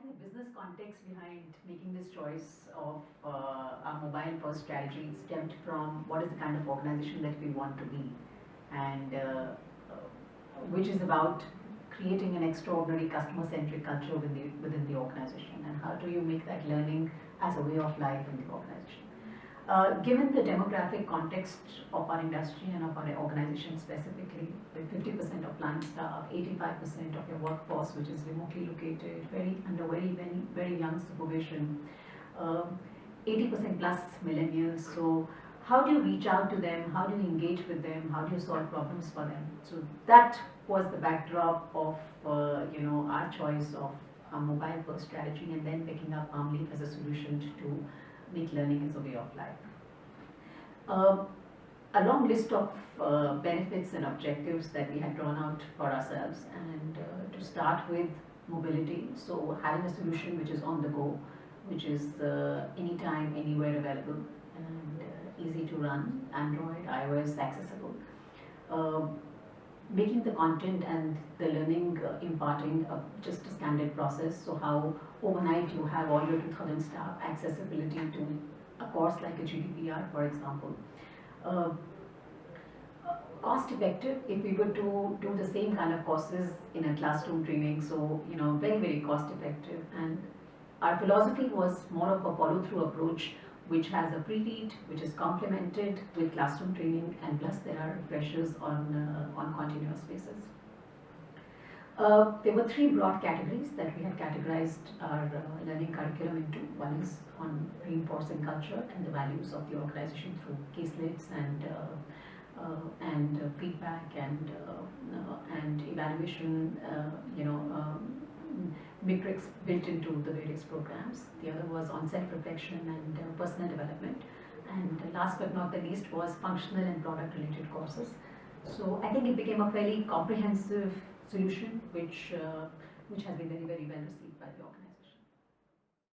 think the business context behind making this choice of our mobile first strategy stemmed from what is the kind of organization that we want to be, and which is about creating an extraordinary customer-centric culture within the organization, and how do you make that learning as a way of life in the organization. Given the demographic context of our industry and of our organization specifically, with 50% of plant staff, 85% of your workforce which is remotely located, under very young supervision, 80% plus millennials. So how do you reach out to them? How do you engage with them? How do you solve problems for them? So that was the backdrop of our choice of a mobile first strategy, and then picking up Palmleaf as a solution to make learning as a way of life. A long list of benefits and objectives that we had drawn out for ourselves, and to start with mobility, so having a solution which is on the go, which is anytime, anywhere available, and easy to run, Android, iOS accessible. Making the content and the learning imparting just a standard process, so how overnight you have all your 2000 staff accessibility to a course like a GDPR, for example. Cost effective, if we were to do the same kind of courses in a classroom training, so very cost effective. And our philosophy was more of a follow through approach, which has a pre-read, which is complemented with classroom training, and plus there are refreshers on continuous basis. There were three broad categories that we had categorized our learning curriculum into. One is on reinforcing culture and the values of the organization through caselets and feedback and evaluation, metrics built into the various programs. The other was on self-reflection and personal development. And last but not the least was functional and product-related courses. So I think it became a fairly comprehensive solution, which has been very well received by the organization.